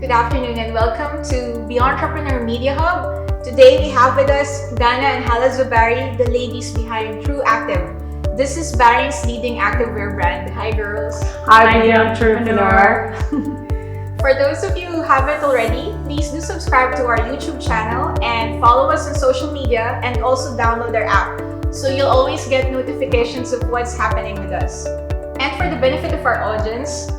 Good afternoon and welcome to BEntrepreneur Media Hub. Today we have with us Dana Hala Zubari, the ladies behind TruActive. This is Bahrain's leading activewear brand. Hi girls. Hi BEntrepreneur. For those of you who haven't already, please do subscribe to our YouTube channel and follow us on social media, and also download our app so you'll always get notifications of what's happening with us. And for the benefit of our audience,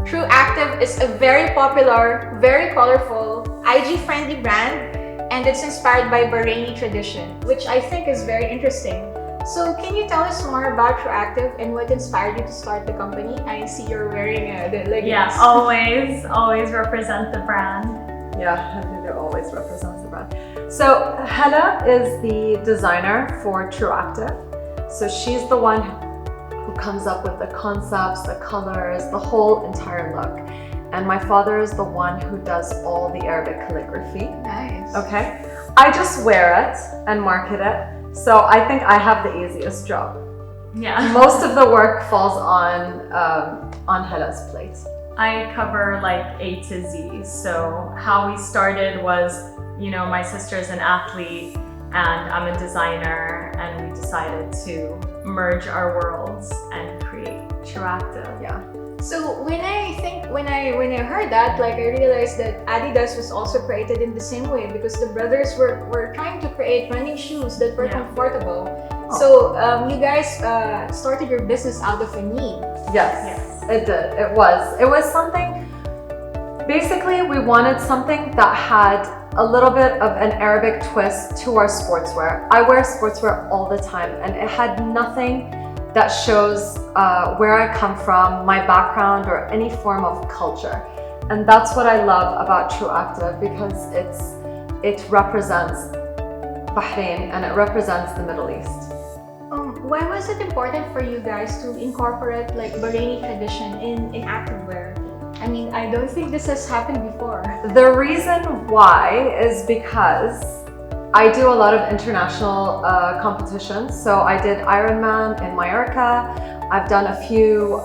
TruActive is a very popular, very colorful, IG-friendly brand, and it's inspired by Brainy Tradition, which I think is very interesting. So can you tell us more about TruActive and what inspired you to start the company? I see you're wearing the leggings. Yeah, always represent the brand. Yeah, I think it always represents the brand. So Hala is the designer for TruActive. So she's the one who comes up with the concepts, the colors, the whole entire look. And my father is the one who does all the Arabic calligraphy. Nice. Okay. I just wear it and market it. So I think I have the easiest job. Yeah. Most of the work falls on Hala's plate. I cover like A to Z. So how we started was, my sister's an athlete and I'm a designer, and we decided to merge our worlds and create TruActive. Yeah. So when I heard that, I realized that Adidas was also created in the same way, because the brothers were trying to create running shoes that were comfortable. Oh. So you guys started your business out of a need. Yes, it did. It was something. Basically, we wanted something that had a little bit of an Arabic twist to our sportswear. I wear sportswear all the time, and it had nothing that shows where I come from, my background, or any form of culture. And that's what I love about TruActive, because it represents Bahrain and it represents the Middle East. Why was it important for you guys to incorporate Brainy Tradition in activewear? I mean, I don't think this has happened before. The reason why is because I do a lot of international competitions. So I did Ironman in Mallorca. I've done a few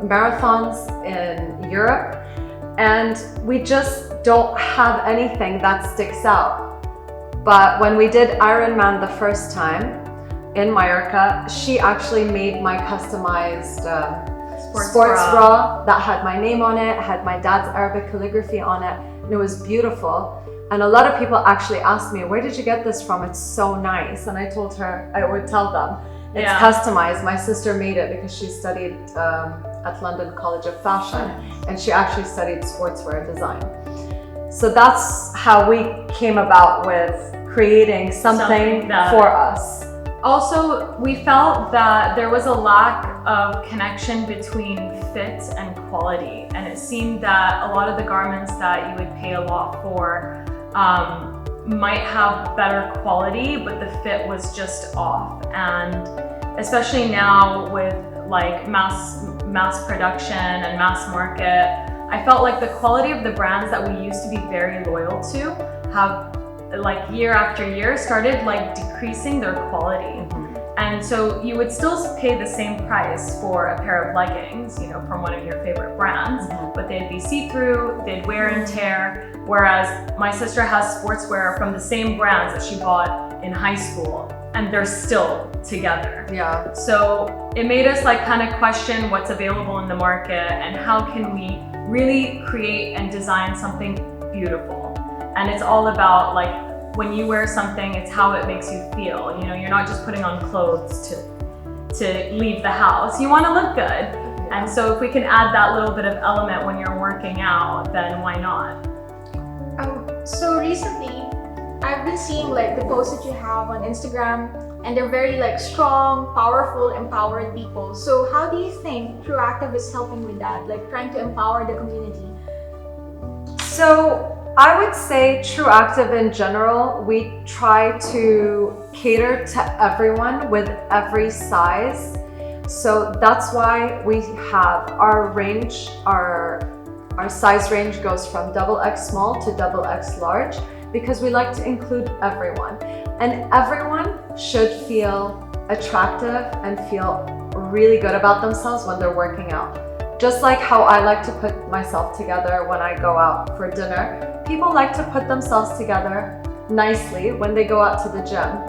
marathons in Europe, and we just don't have anything that sticks out. But when we did Ironman the first time in Mallorca, she actually made my customized sports bra that had my name on it, had my dad's Arabic calligraphy on it, and it was beautiful. And a lot of people actually asked me, where did you get this from? It's so nice. And I would tell them, it's customized. My sister made it because she studied at London College of Fashion, and she actually studied sportswear design. So that's how we came about with creating something for us. Also, we felt that there was a lack of connection between fit and quality. And it seemed that a lot of the garments that you would pay a lot for might have better quality, but the fit was just off. And especially now with mass production and mass market, I felt like the quality of the brands that we used to be very loyal to have year after year started decreasing their quality. And so you would still pay the same price for a pair of leggings, from one of your favorite brands, but they'd be see-through, they'd wear and tear. Whereas my sister has sportswear from the same brands that she bought in high school, and they're still together. Yeah. So it made us kind of question what's available in the market and how can we really create and design something beautiful. And it's all about when you wear something, it's how it makes you feel. You're not just putting on clothes to leave the house. You want to look good. And so if we can add that little bit of element when you're working out, then why not? So recently, I've been seeing the posts that you have on Instagram, and they're very strong, powerful, empowered people. So how do you think TruActive is helping with that, trying to empower the community? So I would say TruActive in general, we try to cater to everyone with every size. So that's why we have our range, our size range goes from XXX small to XXX large, because we like to include everyone. And everyone should feel attractive and feel really good about themselves when they're working out. just like how I like to put myself together when I go out for dinner, people like to put themselves together nicely when they go out to the gym.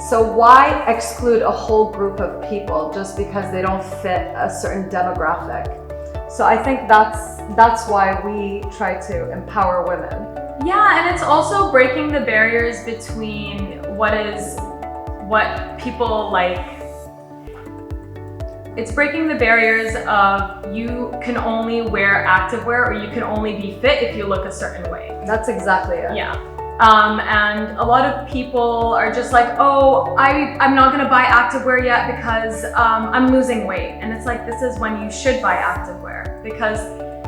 So why exclude a whole group of people just because they don't fit a certain demographic? So I think that's why we try to empower women. Yeah, and it's also breaking the barriers between what people like. It's breaking the barriers of you can only wear activewear or you can only be fit if you look a certain way. That's exactly it. Yeah. And a lot of people are just like, oh, I'm not gonna buy activewear yet because I'm losing weight. And it's like, this is when you should buy activewear, because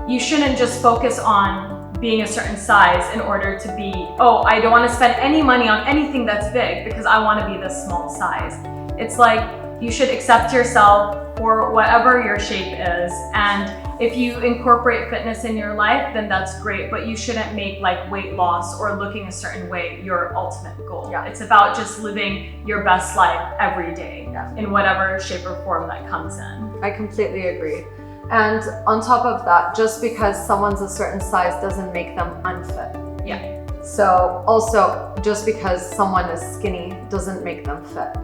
you shouldn't just focus on being a certain size in order to be, oh, I don't want to spend any money on anything that's big because I want to be this small size. It's like, you should accept yourself for whatever your shape is. And if you incorporate fitness in your life, then that's great, but you shouldn't make like weight loss or looking a certain way your ultimate goal. Yeah. It's about just living your best life every day, Yeah. in whatever shape or form that comes in. I completely agree. And on top of that, just because someone's a certain size doesn't make them unfit. Yeah. So also, just because someone is skinny doesn't make them fit.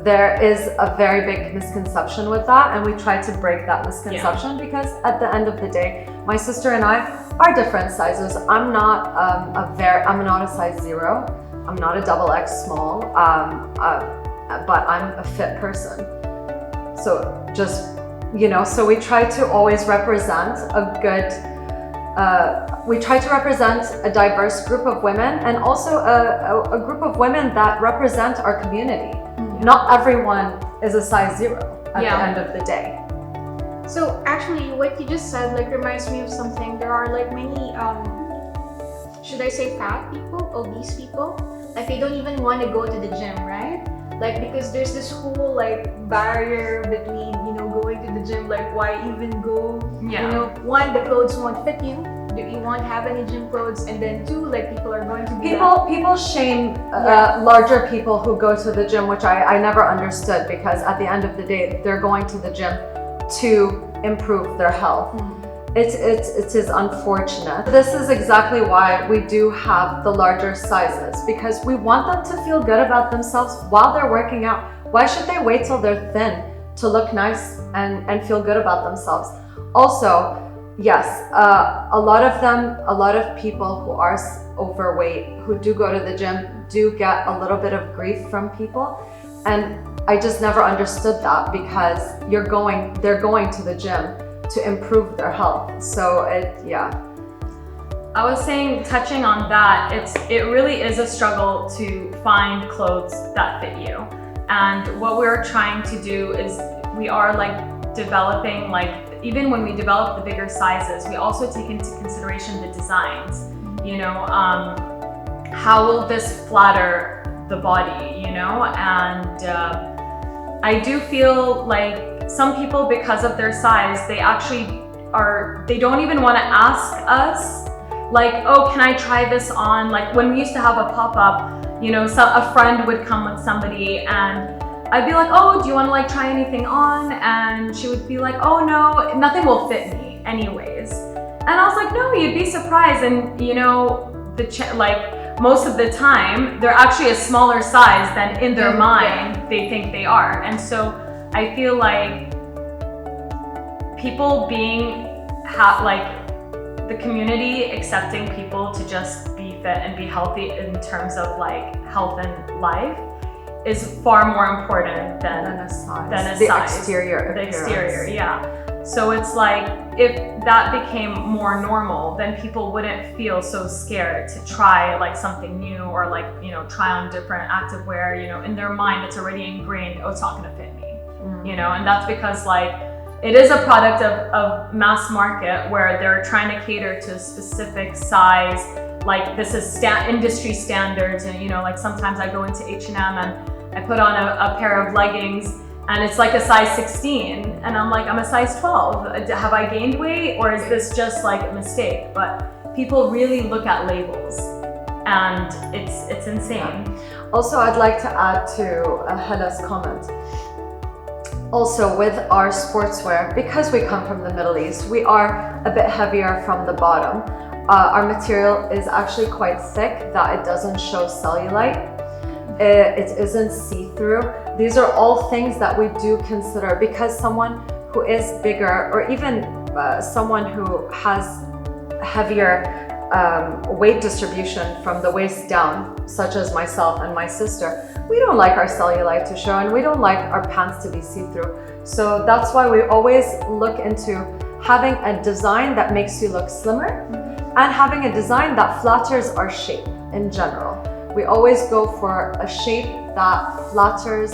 There is a very big misconception with that, and we try to break that misconception because at the end of the day, my sister and I are different sizes. I'm not a size 0. I'm not a XXL small, but I'm a fit person. So just, so we try to always represent a diverse group of women, and also a group of women that represent our community. Not everyone is a size 0 at the end of the day. So actually, what you just said reminds me of something. There are many, should I say fat people, obese people? They don't even want to go to the gym, right? Because there's this whole barrier between, going to the gym, why even go? Yeah. One, the clothes won't fit you. You won't have any gym clothes, and then 2, people are going to be people shame larger people who go to the gym, which I never understood, because at the end of the day, they're going to the gym to improve their health. It is unfortunate. This is exactly why we do have the larger sizes, because we want them to feel good about themselves while they're working out. Why should they wait till they're thin to look nice and feel good about themselves? Also, yes, a lot of people who are overweight, who do go to the gym, do get a little bit of grief from people. And I just never understood that, because they're going to the gym to improve their health. So I was saying, touching on that, it really is a struggle to find clothes that fit you. And what we're trying to do is we are developing, even when we develop the bigger sizes, we also take into consideration the designs. How will this flatter the body, And I do feel some people, because of their size, they don't even want to ask us, oh, can I try this on? When we used to have a pop-up, a friend would come with somebody, and I'd be like, oh, do you want to try anything on? And she would be like, oh no, nothing will fit me anyways. And I was like, no, you'd be surprised. And most of the time, they're actually a smaller size than in their mind they think they are. And so I feel people the community accepting people to just be fit and be healthy in terms of health and life is far more important than a size. The exterior. The exterior, yeah. So it's if that became more normal, then people wouldn't feel so scared to try something new, or try on different activewear. In their mind, it's already ingrained, oh, it's not gonna fit me. And that's because it is a product of mass market, where they're trying to cater to a specific size. This is industry standards, and sometimes I go into H&M and I put on a pair of leggings, and it's a size 16, and I'm a size 12. Have I gained weight, or is this just a mistake? But people really look at labels, and it's insane. Also, I'd like to add to Hala's comment. Also with our sportswear, because we come from the Middle East, we are a bit heavier from the bottom. Our material is actually quite thick, that it doesn't show cellulite. It isn't see-through. These are all things that we do consider, because someone who is bigger, or even someone who has heavier weight distribution from the waist down, such as myself and my sister, we don't like our cellulite to show, and we don't like our pants to be see-through. So that's why we always look into having a design that makes you look slimmer, and having a design that flatters our shape in general. We always go for a shape that flatters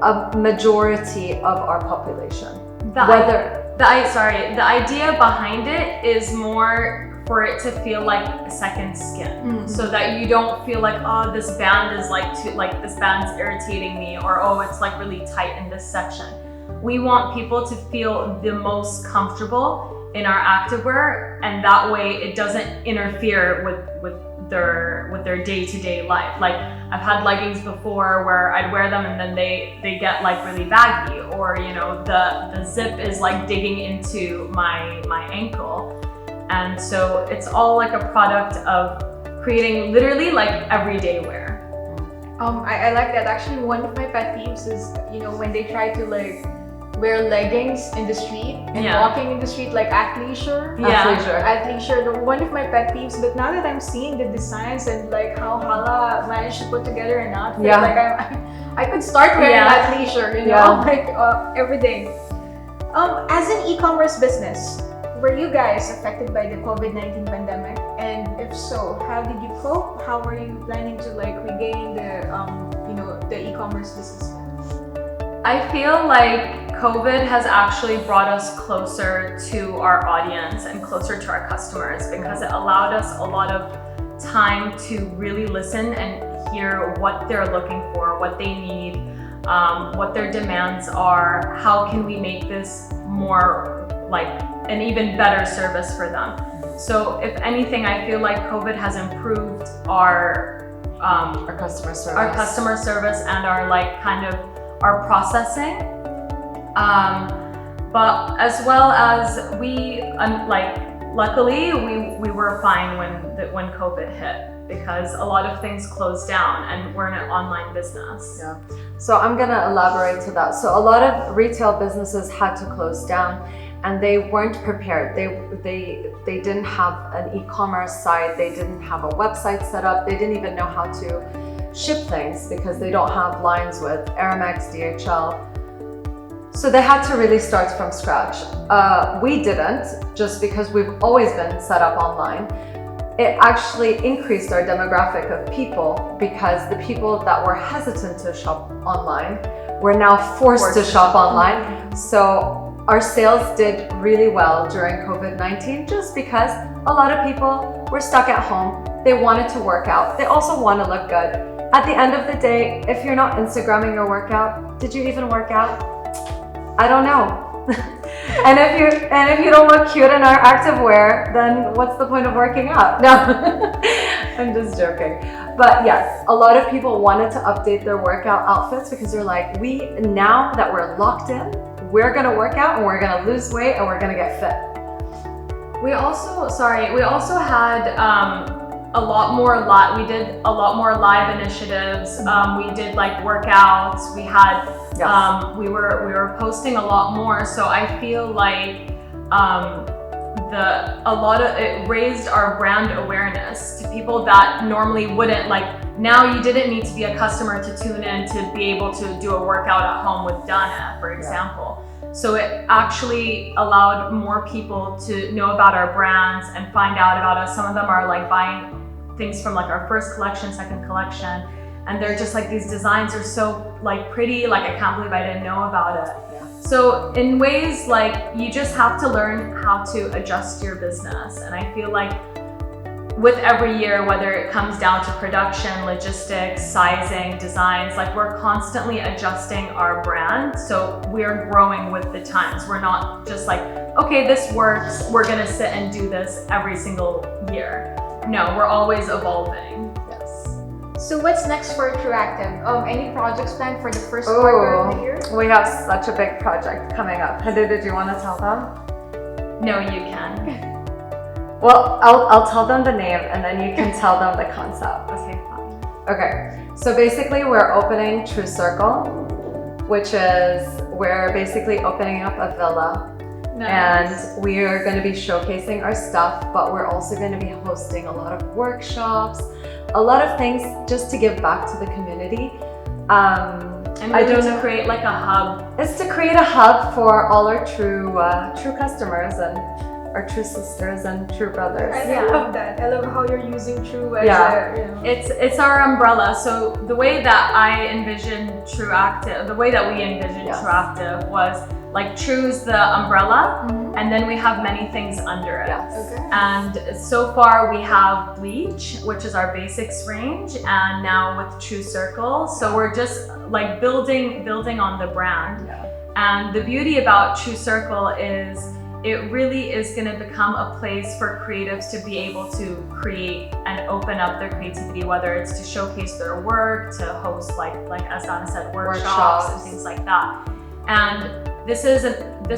a majority of our population. The idea behind it is more for it to feel like a second skin, so that you don't feel like, oh, this band is this band's irritating me, or oh, it's like really tight in this section. We want people to feel the most comfortable in our activewear, and that way it doesn't interfere with their day-to-day life. Like, I've had leggings before where I'd wear them and then they get like really baggy, or you know, the zip is like digging into my ankle. And so it's all like a product of creating literally like everyday wear. I like that. Actually, one of my pet peeves is, you know, when they try to like wear leggings in the street and walking in the street like athleisure. Athleisure. One of my pet peeves. But now that I'm seeing the designs and like how Hala managed to put together an outfit, like I could start wearing athleisure, you know, like every day. As an e-commerce business, were you guys affected by the COVID-19 pandemic? And if so, how did you cope? How were you planning to like regain the the e-commerce business? I feel like COVID has actually brought us closer to our audience and closer to our customers, because it allowed us a lot of time to really listen and hear what they're looking for, what they need, what their demands are, how can we make this more like an even better service for them. So if anything, I feel like COVID has improved our customer service and our like kind of our processing, but as well as we luckily we were fine when COVID hit, because a lot of things closed down and we're an online business. Yeah. So I'm gonna elaborate to that. So a lot of retail businesses had to close down, and they weren't prepared. They didn't have an e-commerce site. They didn't have a website set up. They didn't even know how to ship things, because they don't have lines with Aramex, DHL. So they had to really start from scratch. We didn't, just because we've always been set up online. It actually increased our demographic of people, because the people that were hesitant to shop online were now forced to shop online. So our sales did really well during COVID-19, just because a lot of people were stuck at home. They wanted to work out. They also want to look good. At the end of the day, if you're not Instagramming your workout, did you even work out? I don't know. and if you don't look cute in our activewear, then what's the point of working out? No, I'm just joking. But yes, a lot of people wanted to update their workout outfits, because they're like, now that we're locked in, we're gonna work out and we're gonna lose weight and we're gonna get fit. We also had we did a lot more live initiatives. We did like workouts. We had we were posting a lot more. So I feel like it raised our brand awareness to people that normally wouldn't. Like, now you didn't need to be a customer to tune in to be able to do a workout at home with Dana, for example. So it actually allowed more people to know about our brands and find out about us. Some of them are like buying things from like our first collection, second collection, and they're just like, these designs are so like pretty, like I can't believe I didn't know about it. So in ways, like, you just have to learn how to adjust your business. And I feel like with every year, whether it comes down to production, logistics, sizing, designs, like, we're constantly adjusting our brand. So we're growing with the times. We're not just like, okay, this works, we're gonna sit and do this every single year. No, we're always evolving. Yes. So what's next for TruActive? Any projects planned for the first quarter of the year? We have such a big project coming up. Hadi, did you want to tell them? No, you can. Well, I'll tell them the name and then you can tell them the concept. Okay, fine. Okay, so basically we're opening True Circle, which is we're basically opening up a villa. Nice. And we are going to be showcasing our stuff, but we're also going to be hosting a lot of workshops, a lot of things just to give back to the community. And really to create like a hub. It's to create a hub for all our true customers and our true sisters and true brothers. I love that. I love how you're using True as It's our umbrella. So the way that I envisioned TruActive, the way that we envisioned TruActive was like True's the umbrella, and then we have many things under it. Okay. And so far we have Bleach, which is our basics range, and now with True Circle. So we're just like building on the brand. And the beauty about True Circle is it really is going to become a place for creatives to be able to create and open up their creativity, whether it's to showcase their work, to host like as Dana said, workshops and things like that. And this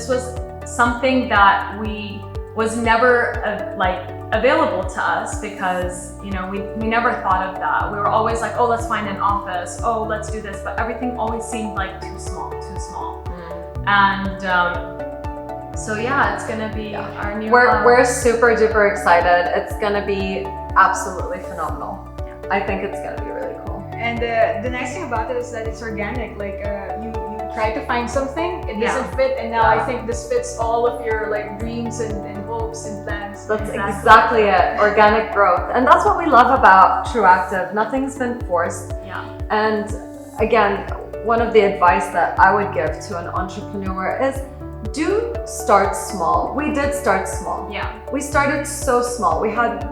was something that was never available to us because we never thought of that. We were always like, oh, let's find an office, oh, let's do this, but everything always seemed like too small. And so yeah, it's gonna be our new we're super duper excited. It's gonna be absolutely phenomenal. I think it's gonna be really cool. And the nice thing about it is that it's organic. Like you try to find something, it doesn't fit, and now I think this fits all of your like dreams and hopes and plans. That's exactly it. Organic growth, and that's what we love about TruActive. Nothing's been forced. And again, one of the advice that I would give to an entrepreneur is do start small. We did start small. We started so small. We had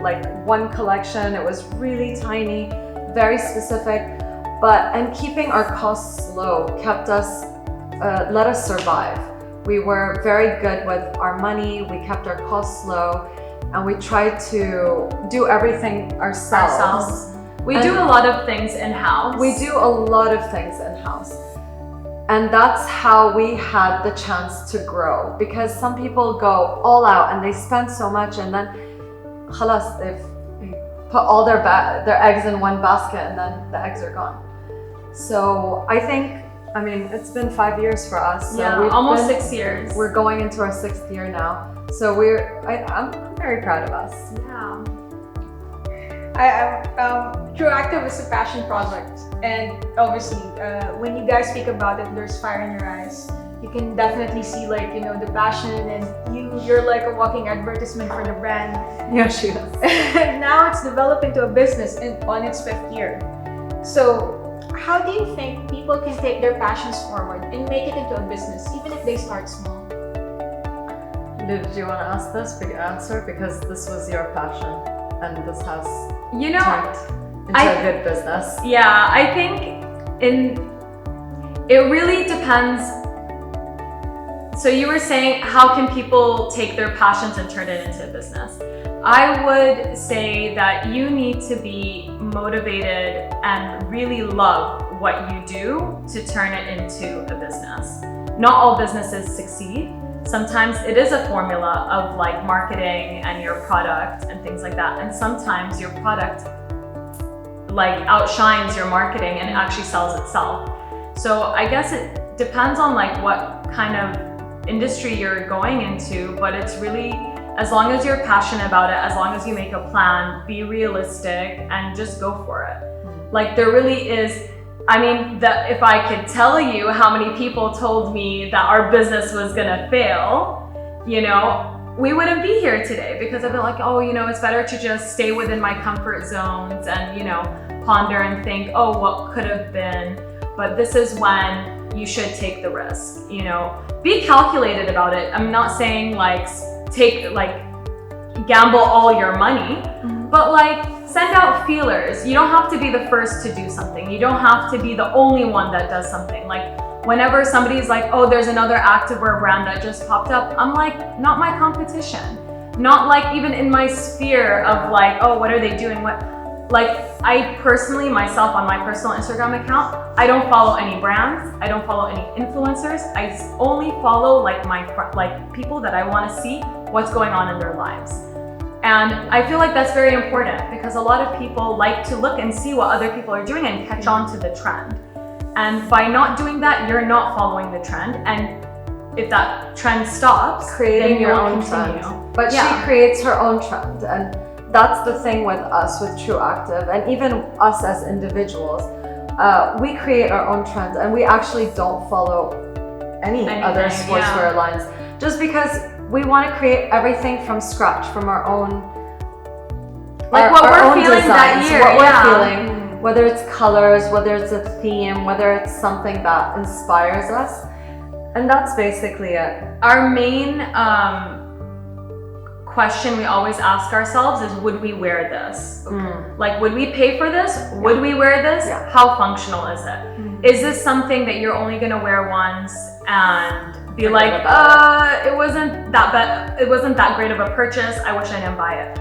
like one collection. It was really tiny, very specific, and keeping our costs low kept us, let us survive. We were very good with our money. We kept our costs low, and we tried to do everything ourselves. We do a lot of things in-house. We do a lot of things in-house. And that's how we had the chance to grow, because some people go all out and they spend so much and then khalas, they've put all their eggs in one basket and then the eggs are gone. So I mean, it's been 5 years for us. So we've almost 6 years. We're going into our 6th year now. So I'm very proud of us. TruActive is a passion project, and obviously when you guys speak about it, there's fire in your eyes. You can definitely see the passion, and you're like a walking advertisement for the brand. Yeah, she is. Now it's developed into a business on its 5th year. So how do you think people can take their passions forward and make it into a business, even if they start small? Did you want to ask this answer, because this was your passion and this has turned into a good business? Yeah, I think it really depends. So you were saying, how can people take their passions and turn it into a business? I would say that you need to be motivated and really love what you do to turn it into a business. Not all businesses succeed. Sometimes it is a formula of like marketing and your product and things like that. And sometimes your product like outshines your marketing and it actually sells itself. So I guess it depends on like what kind of industry you're going into, but it's really, as long as you're passionate about it, as long as you make a plan, be realistic and just go for it. Like there really is, I mean, that if I could tell you how many people told me that our business was gonna fail, we wouldn't be here today, because I've been like, oh, it's better to just stay within my comfort zones and, ponder and think, oh, what could have been. But this is when you should take the risk, be calculated about it. I'm not saying gamble all your money, but send out feelers. You don't have to be the first to do something. You don't have to be the only one that does something. Whenever somebody's like, oh, there's another activewear brand that just popped up, I'm like, not my competition. Not even in my sphere of oh, what are they doing? like I personally, myself on my personal Instagram account, I don't follow any brands, I don't follow any influencers. I only follow like people that I want to see what's going on in their lives. And I feel like that's very important because a lot of people like to look and see what other people are doing and catch on to the trend. And by not doing that, you're not following the trend. And if that trend stops, creating then your you'll own continue. trend. But she creates her own trend, and that's the thing with us, with TruActive, and even us as individuals. We create our own trends, and we actually don't follow anything, other sportswear lines, just because we want to create everything from scratch, from our own, like what we're feeling designs, that year. What we're feeling, whether it's colors, whether it's a theme, whether it's something that inspires us. And that's basically it. Our main question we always ask ourselves is, would we wear this? Like, would we pay for this? Would we wear this? How functional is it? Is this something that you're only gonna wear once and be like, it wasn't that great of a purchase, I wish I didn't buy it.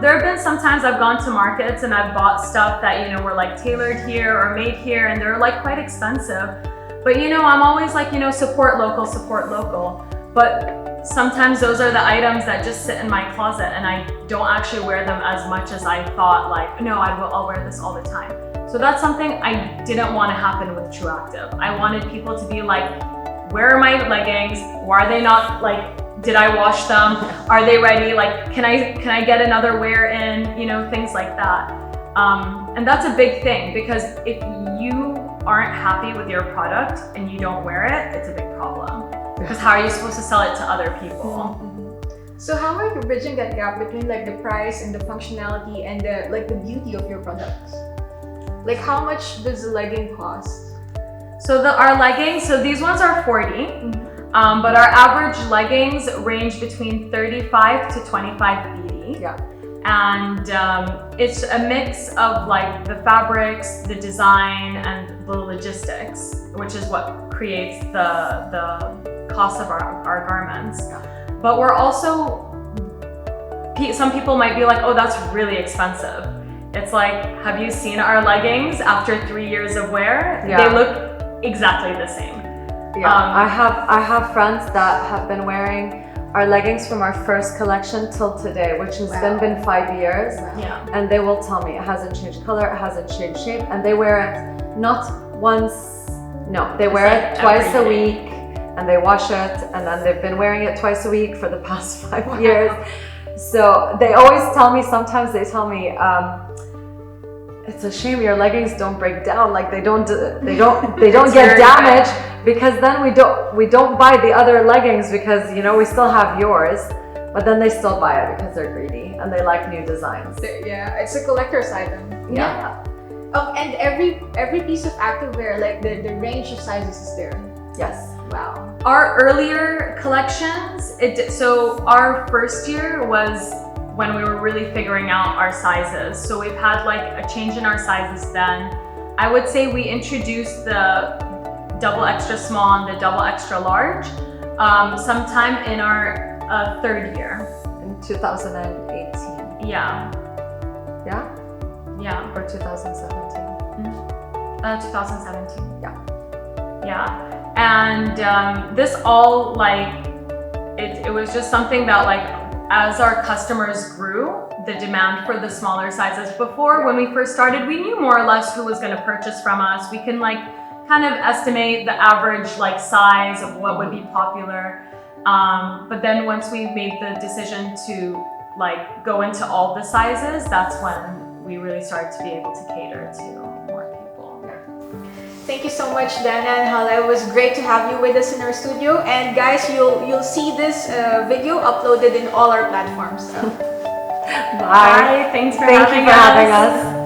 There have been some times I've gone to markets and I've bought stuff that, you know, were like tailored here or made here, and they're like quite expensive. But you know, I'm always like, you know, support local, support local. But sometimes those are the items that just sit in my closet and I don't actually wear them as much as I thought, like, no, I'll wear this all the time. So that's something I didn't want to happen with TruActive. I wanted people to be like, where are my leggings? Why are they not, like, did I wash them? Are they ready? Like, can I get another wear in? You know, things like that. And that's a big thing, because if you aren't happy with your product and you don't wear it, it's a big problem. Because how are you supposed to sell it to other people? So how are you bridging that gap between like the price and the functionality and the beauty of your products? Like, how much does the legging cost? So our leggings, so these ones are 40, but our average leggings range between 35 to 25 BD. Yeah. And it's a mix of like the fabrics, the design, and the logistics, which is what creates the cost of our garments. Yeah. But we're also, some people might be like, oh, that's really expensive. It's like, have you seen our leggings after 3 years of wear? Yeah. They look exactly the same. Yeah, I have friends that have been wearing our leggings from our first collection till today, which has been 5 years. Yeah. And they will tell me it hasn't changed color, it hasn't changed shape, and they wear it not once, no, they wear it twice a week, and they wash it, and then they've been wearing it twice a week for the past 5 years. So they always tell me, sometimes they tell me, it's a shame your leggings don't break down, like they don't get damaged, because then we don't buy the other leggings, because you know we still have yours, but then they still buy it because they're greedy and they like new designs. Yeah, it's a collector's item. Yeah. And every piece of activewear, like the range of sizes is there. Yes. Wow. Our earlier collections, so our first year was when we were really figuring out our sizes. So we've had like a change in our sizes then. I would say we introduced the double extra small and the double extra large sometime in our third year. In 2018. Yeah. Yeah? Yeah. Or 2017. 2017. Yeah. Yeah. And this all like, it was just something that like, as our customers grew, the demand for the smaller sizes. Before, when we first started, we knew more or less who was going to purchase from us. We can like kind of estimate the average like size of what would be popular. But then once we made the decision to like go into all the sizes, that's when we really started to be able to cater to more people. Thank you so much, Dana and Hala. It was great to have you with us in our studio. And guys, you'll see this video uploaded in all our platforms. Bye. Thanks for having us.